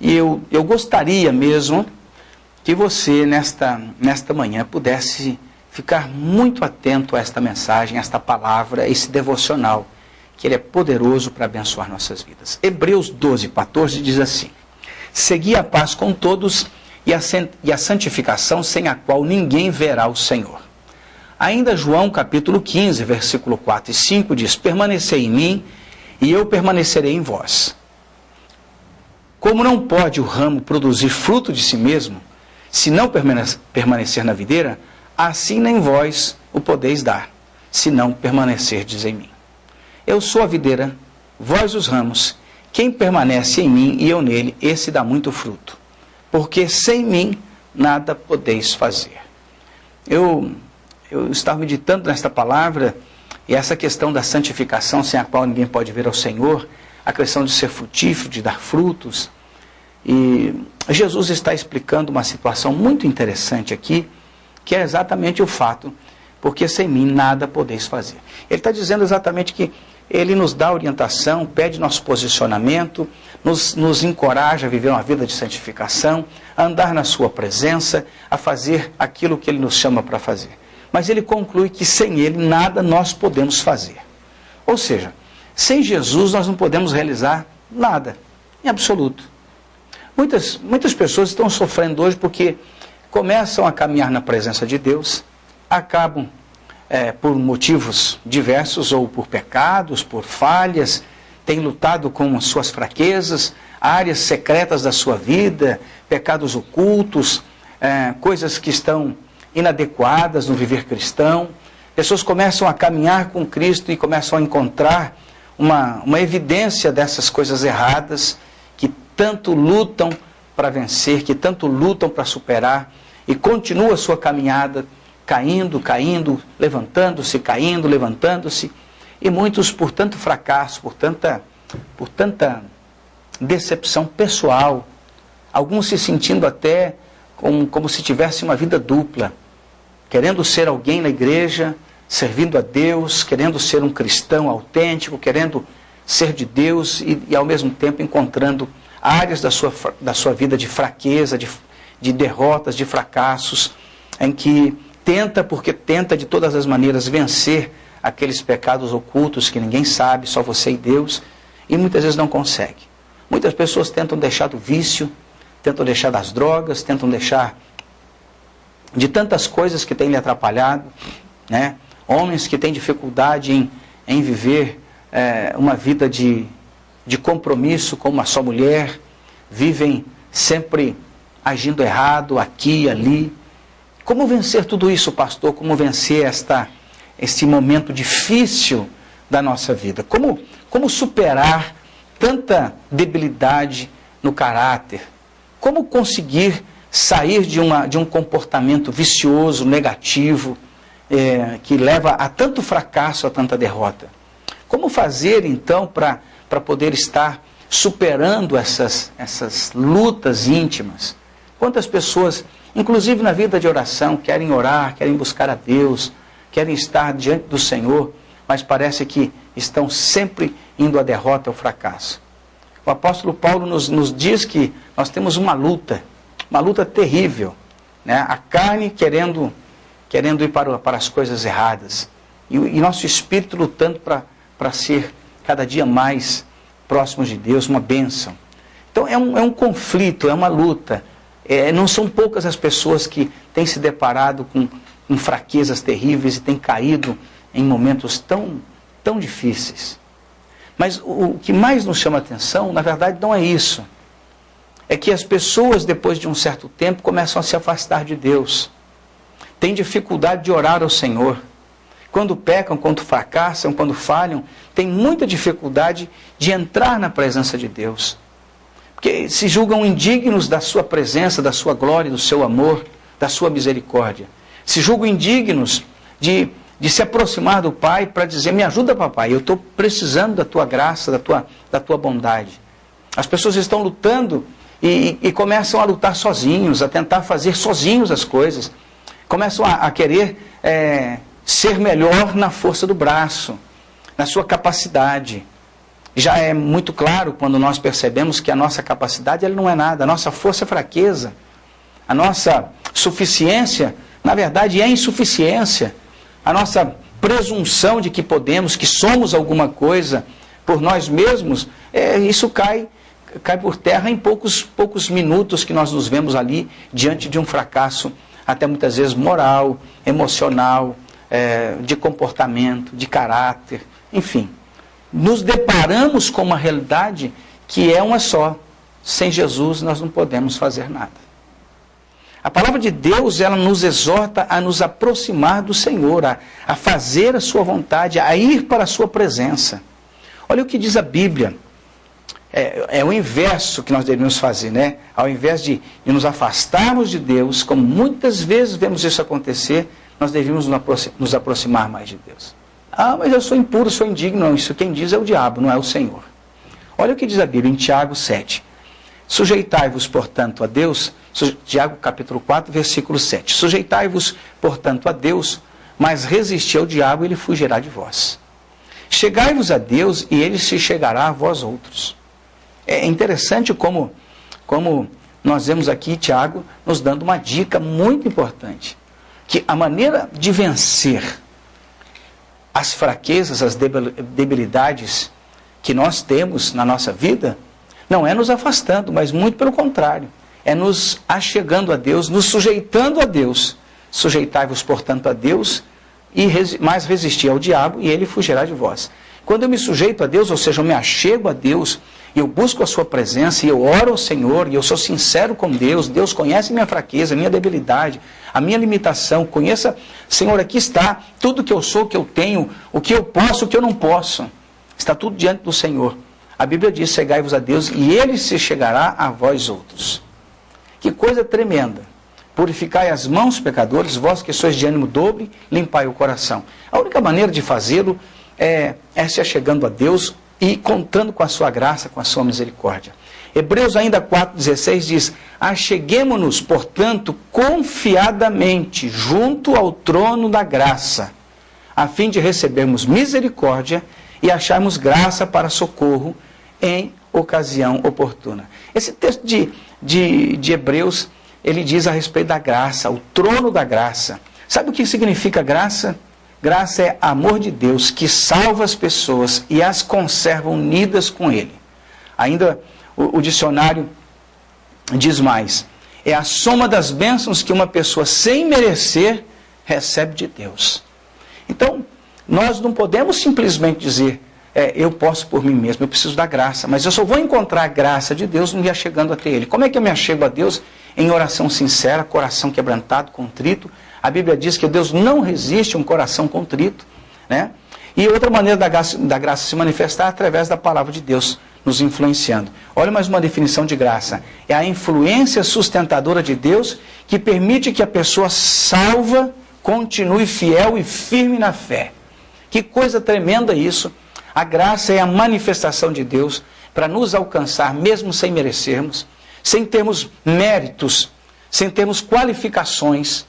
E eu gostaria mesmo que você, nesta manhã, pudesse ficar muito atento a esta mensagem, a esta palavra, esse devocional, que ele é poderoso para abençoar nossas vidas. Hebreus 12, 14 diz assim: segui a paz com todos e a santificação, sem a qual ninguém verá o Senhor. Ainda João capítulo 15, versículo 4 e 5 diz: permanecei em mim e eu permanecerei em vós. Como não pode o ramo produzir fruto de si mesmo, se não permanecer na videira, assim nem vós o podeis dar, se não permanecerdes em mim. Eu sou a videira, vós os ramos. Quem permanece em mim e eu nele, esse dá muito fruto. Porque sem mim nada podeis fazer. Eu estava meditando nesta palavra, e essa questão da santificação, sem a qual ninguém pode ver ao Senhor, a questão de ser frutífero, de dar frutos. E Jesus está explicando uma situação muito interessante aqui, que é exatamente o fato, porque sem mim nada podeis fazer. Ele está dizendo exatamente que ele nos dá orientação, pede nosso posicionamento, nos encoraja a viver uma vida de santificação, a andar na sua presença, a fazer aquilo que ele nos chama para fazer. Mas ele conclui que sem ele nada nós podemos fazer. Ou seja, sem Jesus nós não podemos realizar nada, em absoluto. Muitas pessoas estão sofrendo hoje porque começam a caminhar na presença de Deus, acabam por motivos diversos, ou por pecados, por falhas, têm lutado com as suas fraquezas, áreas secretas da sua vida, pecados ocultos, coisas que estão inadequadas no viver cristão. Pessoas começam a caminhar com Cristo e começam a encontrar uma evidência dessas coisas erradas, que tanto lutam para vencer, que tanto lutam para superar, e continua a sua caminhada, caindo, levantando-se, caindo, levantando-se, e muitos por tanto fracasso, por tanta decepção pessoal, alguns se sentindo até como se tivesse uma vida dupla, querendo ser alguém na igreja, servindo a Deus, querendo ser um cristão autêntico, querendo ser de Deus e ao mesmo tempo encontrando áreas da sua vida de fraqueza, de derrotas, de fracassos, em que tenta de todas as maneiras vencer aqueles pecados ocultos que ninguém sabe, só você e Deus, e muitas vezes não consegue. Muitas pessoas tentam deixar do vício, tentam deixar das drogas, tentam deixar de tantas coisas que têm lhe atrapalhado, né? Homens que têm dificuldade em viver uma vida de compromisso com uma só mulher, vivem sempre agindo errado, aqui e ali. Como vencer tudo isso, pastor? Como vencer esse momento difícil da nossa vida? Como superar tanta debilidade no caráter? Como conseguir sair de um comportamento vicioso, negativo, que leva a tanto fracasso, a tanta derrota? Como fazer, então, para poder estar superando essas lutas íntimas? Quantas pessoas, inclusive na vida de oração, querem orar, querem buscar a Deus, querem estar diante do Senhor, mas parece que estão sempre indo à derrota, ao fracasso. O apóstolo Paulo nos diz que nós temos uma luta terrível, né? A carne querendo ir para as coisas erradas, e nosso espírito lutando para ser cada dia mais próximos de Deus, uma bênção. Então é um conflito, é uma luta. Não são poucas as pessoas que têm se deparado com fraquezas terríveis e têm caído em momentos tão difíceis. Mas o que mais nos chama a atenção, na verdade, não é isso. É que as pessoas, depois de um certo tempo, começam a se afastar de Deus. Têm dificuldade de orar ao Senhor. Quando pecam, quando fracassam, quando falham, têm muita dificuldade de entrar na presença de Deus. Porque se julgam indignos da sua presença, da sua glória, do seu amor, da sua misericórdia. Se julgam indignos de se aproximar do Pai para dizer: me ajuda, papai, eu estou precisando da tua graça, da tua bondade. As pessoas estão lutando e começam a lutar sozinhos, a tentar fazer sozinhos as coisas. Começam a querer ser melhor na força do braço, na sua capacidade. já é muito claro quando nós percebemos que a nossa capacidade ela não é nada, a nossa força é fraqueza, a nossa suficiência, na verdade, é insuficiência, a nossa presunção de que podemos, que somos alguma coisa por nós mesmos, isso cai por terra em poucos minutos que nós nos vemos ali diante de um fracasso, até muitas vezes moral, emocional, de comportamento, de caráter, enfim. Nos deparamos com uma realidade que é uma só. Sem Jesus nós não podemos fazer nada. A palavra de Deus, ela nos exorta a nos aproximar do Senhor, a fazer a sua vontade, a ir para a sua presença. Olha o que diz a Bíblia. É o inverso que nós devemos fazer, né? Ao invés de nos afastarmos de Deus, como muitas vezes vemos isso acontecer, nós devemos nos aproximar mais de Deus. Ah, mas eu sou impuro, sou indigno. Não, isso quem diz é o diabo, não é o Senhor. Olha o que diz a Bíblia em Tiago 7. Sujeitai-vos, portanto, a Deus, Tiago capítulo 4, versículo 7. Sujeitai-vos, portanto, a Deus, mas resisti ao diabo e ele fugirá de vós. Chegai-vos a Deus e ele se chegará a vós outros. É interessante como nós vemos aqui Tiago nos dando uma dica muito importante. Que a maneira de vencer as fraquezas, as debilidades que nós temos na nossa vida, não é nos afastando, mas muito pelo contrário. É nos achegando a Deus, nos sujeitando a Deus. Sujeitai-vos, portanto, a Deus, mas resisti ao diabo, e ele fugirá de vós. Quando eu me sujeito a Deus, ou seja, eu me achego a Deus, e eu busco a sua presença, e eu oro ao Senhor, e eu sou sincero com Deus, Deus conhece minha fraqueza, minha debilidade, a minha limitação, conheça, Senhor, aqui está tudo que eu sou, o que eu tenho, o que eu posso, o que eu não posso, está tudo diante do Senhor. A Bíblia diz, chegai-vos a Deus, e Ele se chegará a vós outros. Que coisa tremenda! Purificai as mãos, pecadores, vós que sois de ânimo dobre, limpai o coração. A única maneira de fazê-lo é se achegando a Deus e contando com a sua graça, com a sua misericórdia. Hebreus ainda 4,16 diz, acheguemo-nos, portanto, confiadamente junto ao trono da graça, a fim de recebermos misericórdia e acharmos graça para socorro em ocasião oportuna. Esse texto de Hebreus, ele diz a respeito da graça, o trono da graça. Sabe o que significa graça? Graça é amor de Deus que salva as pessoas e as conserva unidas com Ele. Ainda o dicionário diz mais. É a soma das bênçãos que uma pessoa sem merecer recebe de Deus. Então, nós não podemos simplesmente dizer, eu posso por mim mesmo, eu preciso da graça, mas eu só vou encontrar a graça de Deus me achegando até Ele. Como é que eu me achego a Deus? Em oração sincera, coração quebrantado, contrito. A Bíblia diz que Deus não resiste a um coração contrito, né? E outra maneira da graça se manifestar é através da palavra de Deus nos influenciando. Olha mais uma definição de graça. É a influência sustentadora de Deus que permite que a pessoa salva continue fiel e firme na fé. Que coisa tremenda isso. A graça é a manifestação de Deus para nos alcançar, mesmo sem merecermos, sem termos méritos, sem termos qualificações.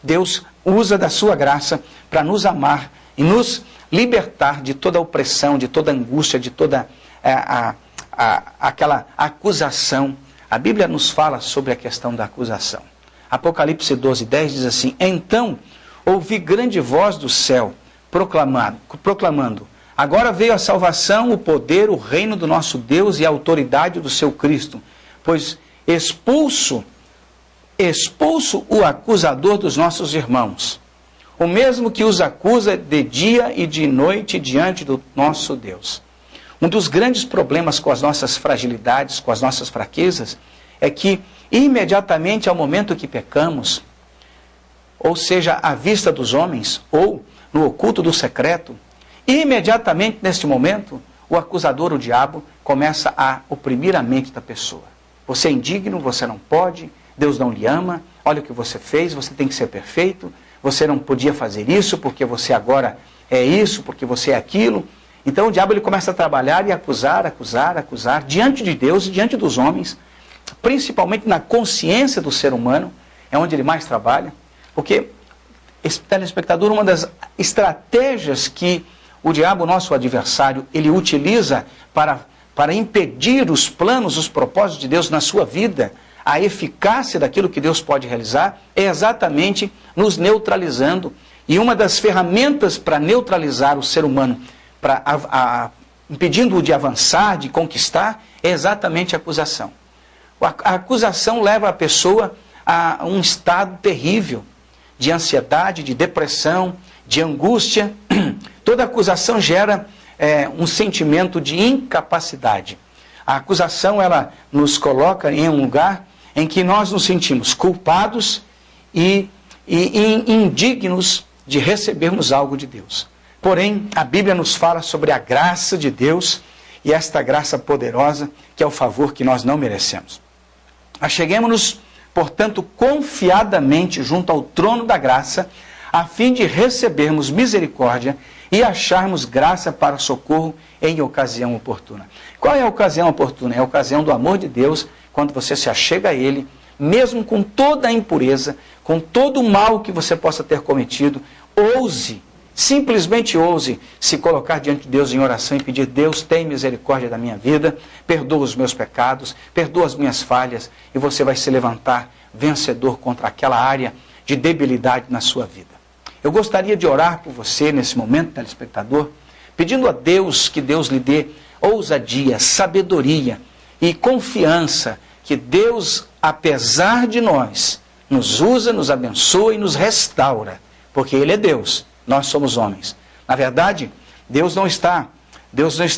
Deus usa da sua graça para nos amar e nos libertar de toda opressão, de toda angústia, de toda aquela acusação. A Bíblia nos fala sobre a questão da acusação. Apocalipse 12:10 diz assim, então ouvi grande voz do céu proclamando, agora veio a salvação, o poder, o reino do nosso Deus e a autoridade do seu Cristo, pois expulso o acusador dos nossos irmãos, o mesmo que os acusa de dia e de noite diante do nosso Deus. Um dos grandes problemas com as nossas fragilidades, com as nossas fraquezas, é que imediatamente ao momento que pecamos, ou seja, à vista dos homens, ou no oculto do secreto, imediatamente neste momento, o acusador, o diabo, começa a oprimir a mente da pessoa. Você é indigno, você não pode, Deus não lhe ama, olha o que você fez, você tem que ser perfeito, você não podia fazer isso porque você agora é isso, porque você é aquilo. Então o diabo ele começa a trabalhar e acusar diante de Deus e diante dos homens, principalmente na consciência do ser humano, é onde ele mais trabalha, porque, esse telespectador, uma das estratégias que o diabo, nosso adversário, ele utiliza para impedir os planos, os propósitos de Deus na sua vida, a eficácia daquilo que Deus pode realizar, é exatamente nos neutralizando. E uma das ferramentas para neutralizar o ser humano, impedindo-o de avançar, de conquistar, é exatamente a acusação. A acusação leva a pessoa a um estado terrível de ansiedade, de depressão, de angústia. Toda acusação gera um sentimento de incapacidade. A acusação, ela nos coloca em um lugar em que nós nos sentimos culpados e indignos de recebermos algo de Deus. Porém, a Bíblia nos fala sobre a graça de Deus e esta graça poderosa, que é o favor que nós não merecemos. Acheguemo-nos, portanto, confiadamente junto ao trono da graça, a fim de recebermos misericórdia e acharmos graça para socorro em ocasião oportuna. Qual é a ocasião oportuna? É a ocasião do amor de Deus, quando você se achega a Ele, mesmo com toda a impureza, com todo o mal que você possa ter cometido, ouse, simplesmente ouse se colocar diante de Deus em oração e pedir: Deus, tem misericórdia da minha vida, perdoa os meus pecados, perdoa as minhas falhas, e você vai se levantar vencedor contra aquela área de debilidade na sua vida. Eu gostaria de orar por você nesse momento, telespectador, pedindo a Deus que Deus lhe dê ousadia, sabedoria e confiança que Deus, apesar de nós, nos usa, nos abençoa e nos restaura, porque Ele é Deus, nós somos homens. Na verdade, Deus não está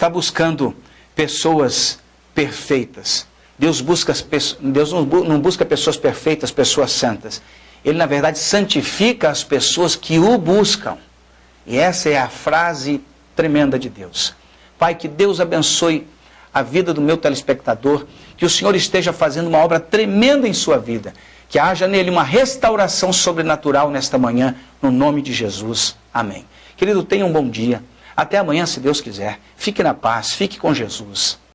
buscando pessoas perfeitas. Deus não busca pessoas perfeitas, pessoas santas. Ele, na verdade, santifica as pessoas que o buscam. E essa é a frase tremenda de Deus. Pai, que Deus abençoe a vida do meu telespectador, que o Senhor esteja fazendo uma obra tremenda em sua vida, que haja nele uma restauração sobrenatural nesta manhã, no nome de Jesus. Amém. Querido, tenha um bom dia. Até amanhã, se Deus quiser. Fique na paz, fique com Jesus.